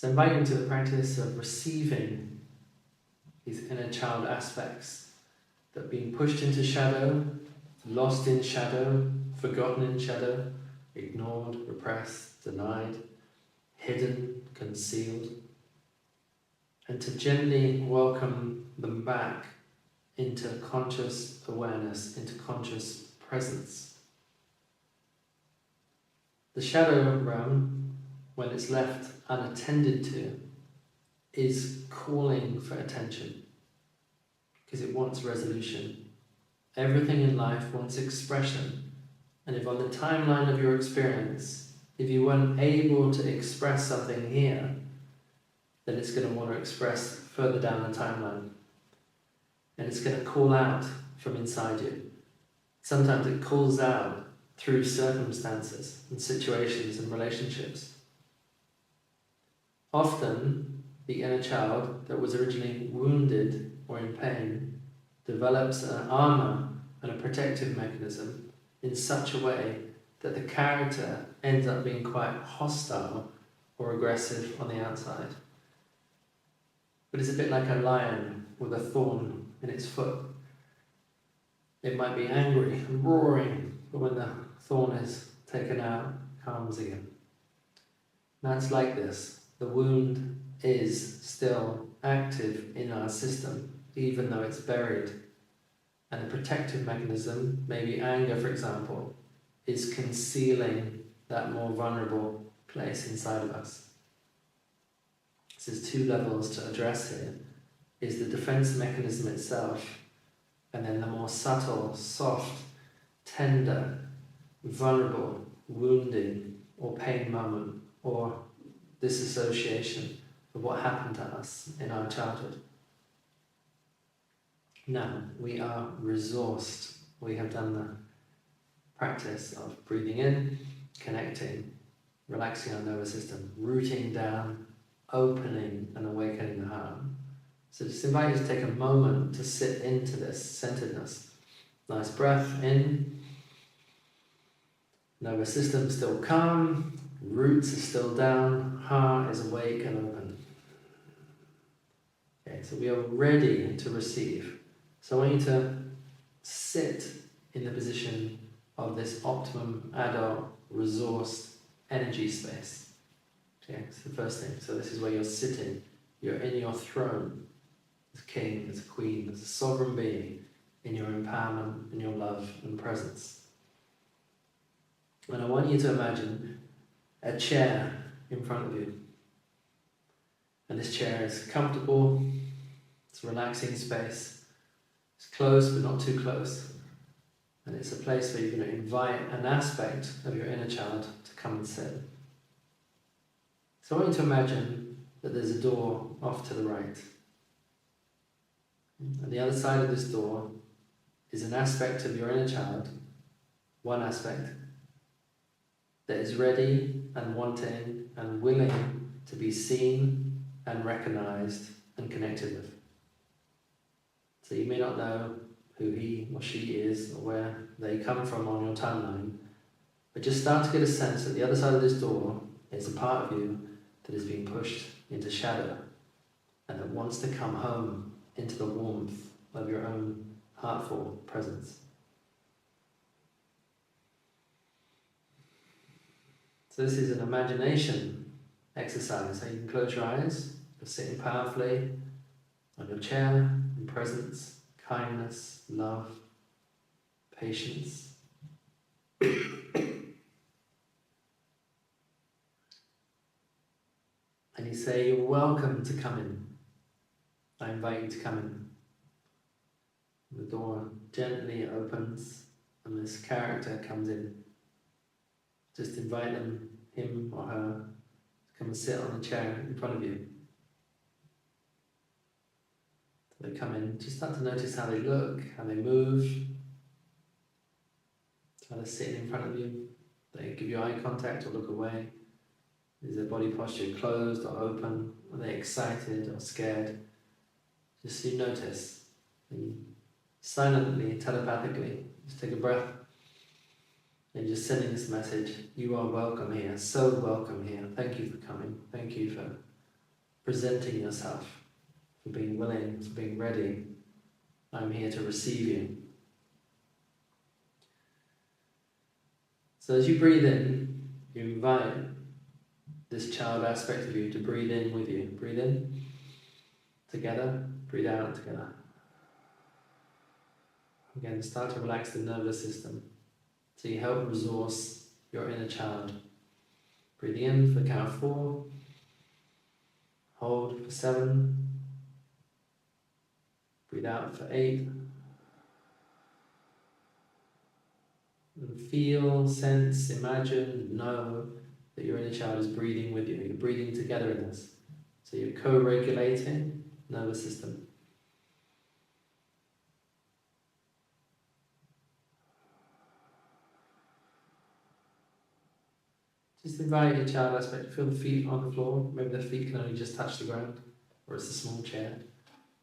So I invite you into the practice of receiving these inner child aspects that are being pushed into shadow, lost in shadow, forgotten in shadow, ignored, repressed, denied, hidden, concealed, and to gently welcome them back into conscious awareness, into conscious presence. The shadow realm, when it's left unattended to, is calling for attention because it wants resolution. Everything in life wants expression, and if on the timeline of your experience, if you weren't able to express something here, then it's going to want to express further down the timeline, and it's going to call out from inside you. Sometimes it calls out through circumstances and situations and relationships. Often, the inner child that was originally wounded or in pain develops an armor and a protective mechanism in such a way that the character ends up being quite hostile or aggressive on the outside. But it's a bit like a lion with a thorn in its foot. It might be angry and roaring, but when the thorn is taken out, it calms again. That's like this. The wound is still active in our system, even though it's buried. And the protective mechanism, maybe anger for example, is concealing that more vulnerable place inside of us. So there's two levels to address here. Is the defense mechanism itself, and then the more subtle, soft, tender, vulnerable, wounding, or pain moment, or disassociation of what happened to us in our childhood. Now, we are resourced. We have done the practice of breathing in, connecting, relaxing our nervous system, rooting down, opening and awakening the heart. So just invite you to take a moment to sit into this centeredness. Nice breath in. Nervous system still calm, roots are still down, heart is awake and open. Okay, so we are ready to receive. So I want you to sit in the position of this optimum adult resourced energy space. Okay, it's the first thing. So this is where you're sitting. You're in your throne as a king, as a queen, as a sovereign being in your empowerment, in your love and presence. And I want you to imagine a chair in front of you. And this chair is comfortable, it's a relaxing space, it's close but not too close. And it's a place where you're going to invite an aspect of your inner child to come and sit. So I want you to imagine that there's a door off to the right. And the other side of this door is an aspect of your inner child, one aspect, that is ready and wanting and willing to be seen and recognized and connected with. So you may not know who he or she is or where they come from on your timeline, but just start to get a sense that the other side of this door is a part of you that is being pushed into shadow and that wants to come home into the warmth of your own heartful presence. So this is an imagination exercise. So you can close your eyes, you're sitting powerfully on your chair in presence, kindness, love, patience. And you say, you're welcome to come in. I invite you to come in. The door gently opens and this character comes in. Just invite them, him or her, to come and sit on the chair in front of you. So they come in, just start to notice how they look, how they move, how they're sitting in front of you. They give you eye contact or look away. Is their body posture closed or open? Are they excited or scared? Just so you notice. And silently, telepathically, just take a breath. And just sending this message, you are welcome here, so welcome here. Thank you for coming. Thank you for presenting yourself, for being willing, for being ready. I'm here to receive you. So as you breathe in, you invite this child aspect of you to breathe in with you. Breathe in together, breathe out together. Again, start to relax the nervous system so you help resource your inner child. Breathing in for the count of 4, hold for 7, breathe out for 8, and feel, sense, imagine, know that your inner child is breathing with you. You're breathing together in this. So you're co-regulating nervous system. Just invite your child aspect to feel the feet on the floor. Maybe the feet can only just touch the ground, or it's a small chair.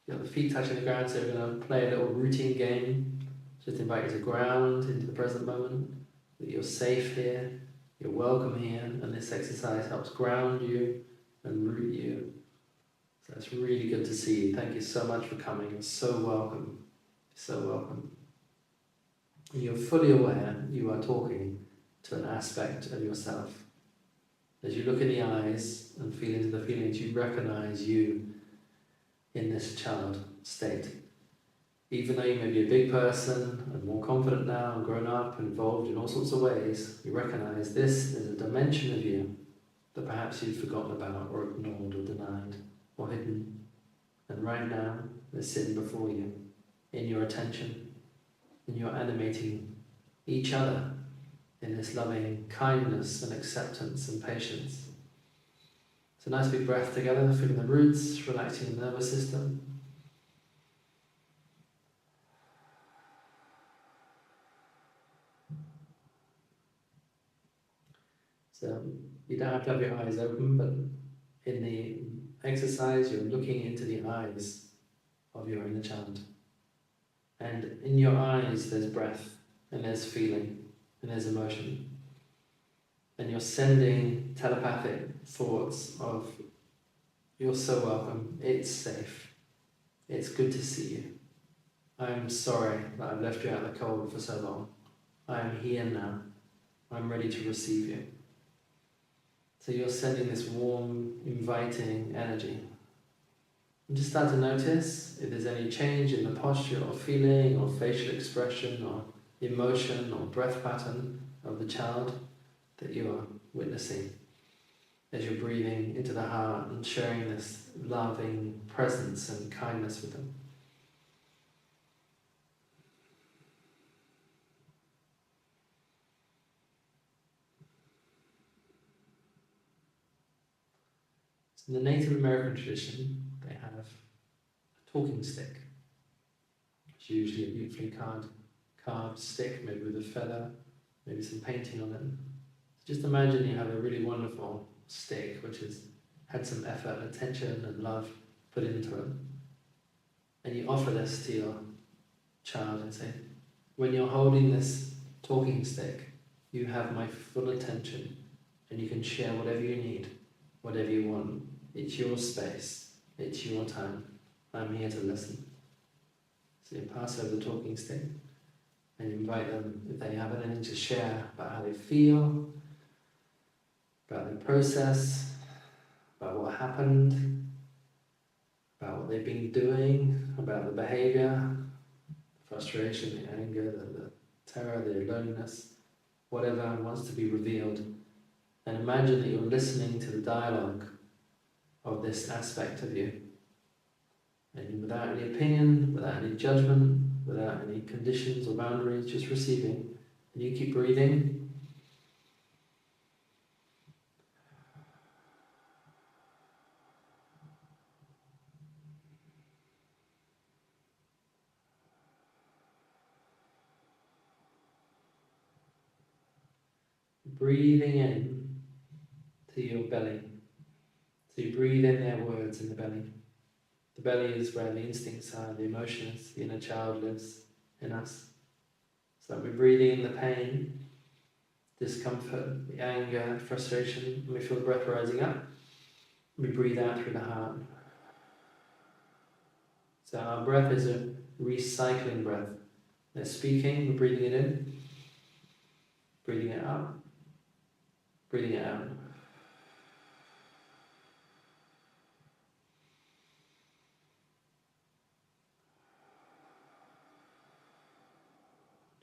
You have the feet touching the ground, so we're going to play a little routine game. Just invite you to ground into the present moment, that you're safe here, you're welcome here, and this exercise helps ground you and root you. So it's really good to see you. Thank you so much for coming. You're so welcome. So welcome. And you're fully aware you are talking to an aspect of yourself. As you look in the eyes and feel into the feelings, you recognize you in this child state. Even though you may be a big person and more confident now and grown up and involved in all sorts of ways, you recognize this is a dimension of you that perhaps you've forgotten about or ignored or denied or hidden. And right now, they're sitting before you, in your attention, and you're animating each other in this loving kindness and acceptance and patience. So nice big breath together, feeling the roots, relaxing the nervous system. So you don't have to have your eyes open, but in the exercise you're looking into the eyes of your inner child. And in your eyes there's breath, and there's feeling, and there's emotion. And you're sending telepathic thoughts of, you're so welcome, it's safe, it's good to see you. I'm sorry that I've left you out in the cold for so long. I'm here now, I'm ready to receive you. So you're sending this warm, inviting energy. And just start to notice if there's any change in the posture or feeling or facial expression or emotion or breath pattern of the child that you are witnessing as you're breathing into the heart and sharing this loving presence and kindness with them. So in the Native American tradition, they have a talking stick. It's usually a beautifully carved stick, maybe with a feather, maybe some painting on it. So just imagine you have a really wonderful stick which has had some effort and attention and love put into it. And you offer this to your child and say, when you're holding this talking stick, you have my full attention and you can share whatever you need, whatever you want. It's your space, it's your time. I'm here to listen. So you pass over the talking stick and you invite them, if they have anything to share about how they feel, about their process, about what happened, about what they've been doing, about the behavior, the frustration, the anger, the terror, the loneliness, whatever wants to be revealed. And imagine that you're listening to the dialogue of this aspect of you. And without any opinion, without any judgment, without any conditions or boundaries, just receiving. And you keep breathing. Breathing in to your belly. So you breathe in their words in the belly. The belly is where the instincts are, the emotions, the inner child lives in us. So we're breathing in the pain, discomfort, the anger, frustration, and we feel the breath rising up. We breathe out through the heart. So our breath is a recycling breath. We're speaking, we're breathing it in, breathing it out, breathing it out.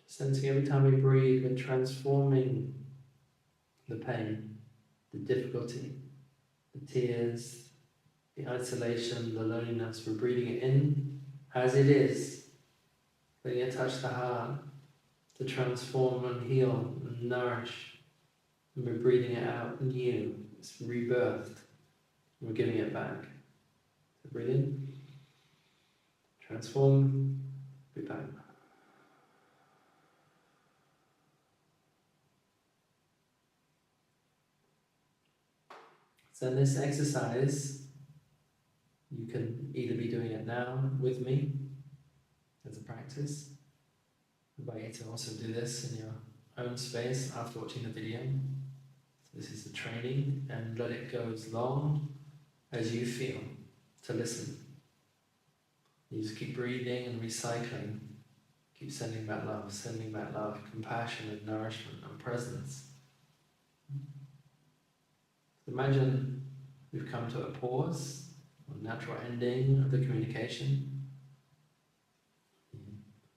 Sensing every time we breathe, we're transforming the pain, the difficulty, the tears, the isolation, the loneliness. We're breathing it in as it is, letting it touch the heart to transform and heal and nourish. And we're breathing it out new. It's rebirthed. We're giving it back. So breathe in, transform, breathe back. So in this exercise, you can either be doing it now with me as a practice. I invite you to also do this in your own space after watching the video. So this is the training, and let it go as long as you feel to listen. You just keep breathing and recycling. Keep sending back love, compassion and nourishment and presence. Imagine we've come to a pause, a natural ending of the communication.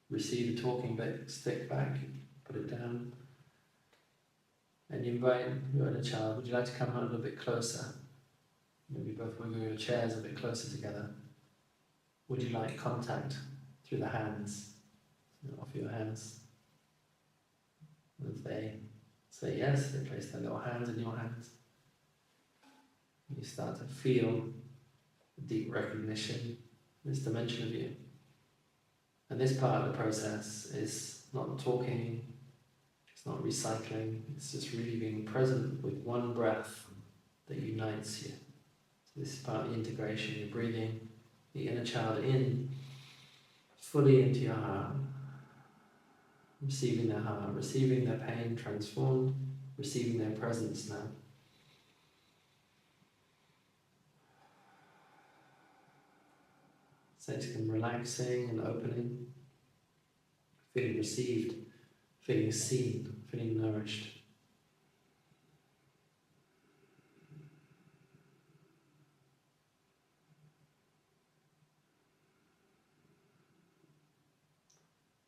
Receive a talking stick back, put it down, and you invite your inner child. Would you like to come a little bit closer? Maybe both wiggle your chairs a bit closer together. Would you like contact through the hands? Offer your hands. And if they say yes, they place their little hands in your hands. You start to feel a deep recognition, this dimension of you. And this part of the process is not talking, it's not recycling, it's just really being present with one breath that unites you. So this is part of the integration. You're breathing the inner child in, fully into your heart, receiving their heart, receiving their pain transformed, receiving their presence now. Sensing them relaxing and opening, feeling received, feeling seen, feeling nourished.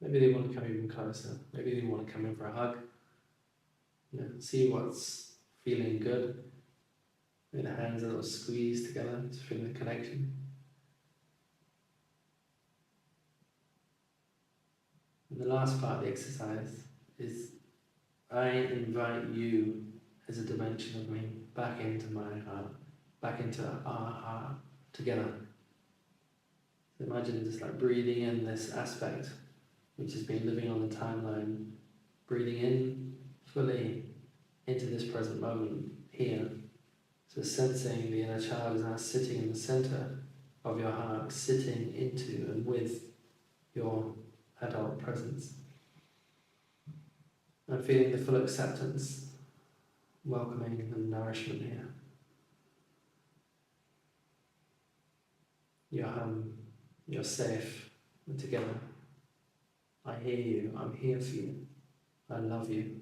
Maybe they want to come even closer. Maybe they want to come in for a hug. See what's feeling good. Maybe the hands are a little squeezed together, just feeling the connection. And the last part of the exercise is I invite you as a dimension of me back into my heart, back into our heart together. So imagine just like breathing in this aspect which has been living on the timeline, breathing in fully into this present moment here. So sensing the inner child is now sitting in the center of your heart, sitting into and with your adult presence. And feeling the full acceptance, welcoming and nourishment here. You're home, you're safe, we're together. I hear you, I'm here for you, I love you.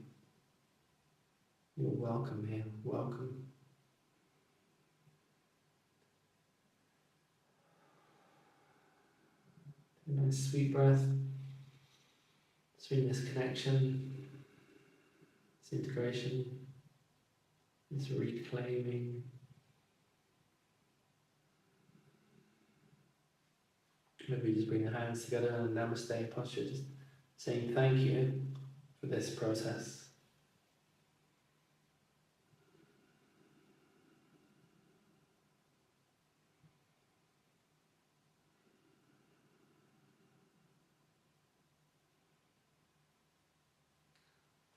You're welcome here, welcome. A nice sweet breath. It's really this connection, this integration, this reclaiming. Maybe just bring the hands together in a namaste posture, just saying thank you for this process.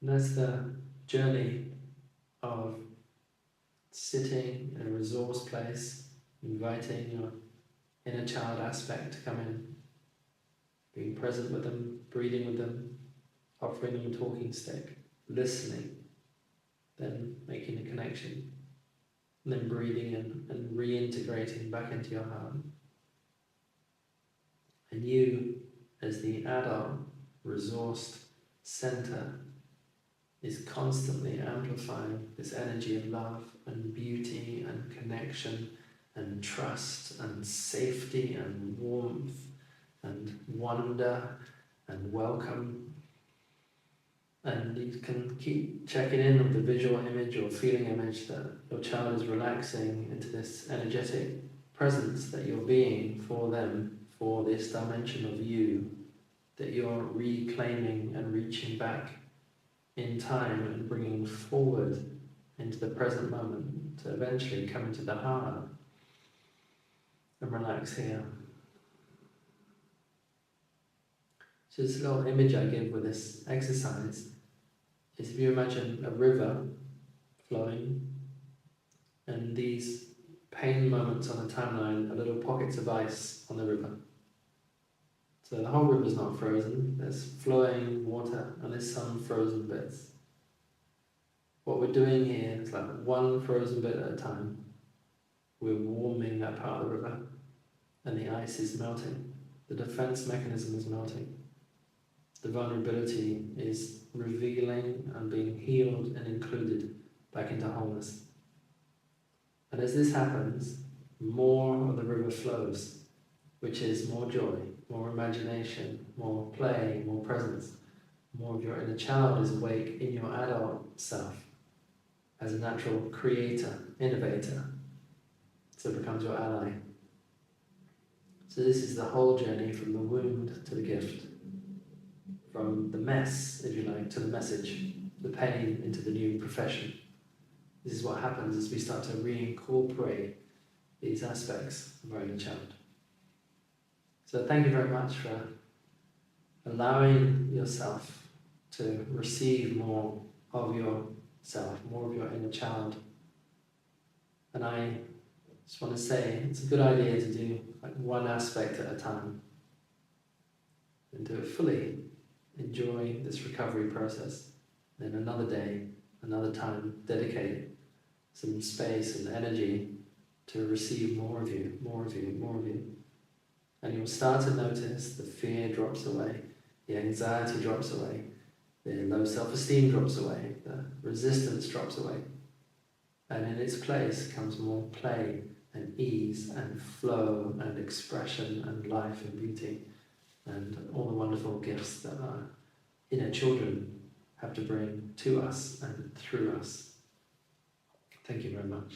And that's the journey of sitting in a resource place, inviting your inner child aspect to come in, being present with them, breathing with them, offering them a talking stick, listening, then making a connection, And then breathing in and reintegrating back into your heart. And you, as the adult, resourced center, is constantly amplifying this energy of love and beauty and connection and trust and safety and warmth and wonder and welcome. And you can keep checking in with the visual image or feeling image that your child is relaxing into this energetic presence that you're being for them, for this dimension of you, that you're reclaiming and reaching back in time and bringing forward into the present moment to eventually come into the heart and relax here. So this little image I give with this exercise is, if you imagine a river flowing and these pain moments on the timeline are little pockets of ice on the river. So the whole river's not frozen, there's flowing water and there's some frozen bits. What we're doing here is like one frozen bit at a time. We're warming that part of the river and the ice is melting. The defense mechanism is melting. The vulnerability is revealing and being healed and included back into wholeness. And as this happens, more of the river flows, which is more joy, more imagination, more play, more presence. More of your inner child is awake in your adult self as a natural creator, innovator. So it becomes your ally. So this is the whole journey from the wound to the gift. From the mess, if you like, to the message, the pain into the new profession. This is what happens as we start to reincorporate these aspects of our inner child. So thank you very much for allowing yourself to receive more of yourself, more of your inner child. And I just want to say it's a good idea to do like one aspect at a time and do it fully. Enjoy this recovery process. Then another day, another time, dedicate some space and energy to receive more of you, more of you, more of you. And you'll start to notice the fear drops away, the anxiety drops away, the low self-esteem drops away, the resistance drops away. And in its place comes more play and ease and flow and expression and life and beauty and all the wonderful gifts that our inner children have to bring to us and through us. Thank you very much.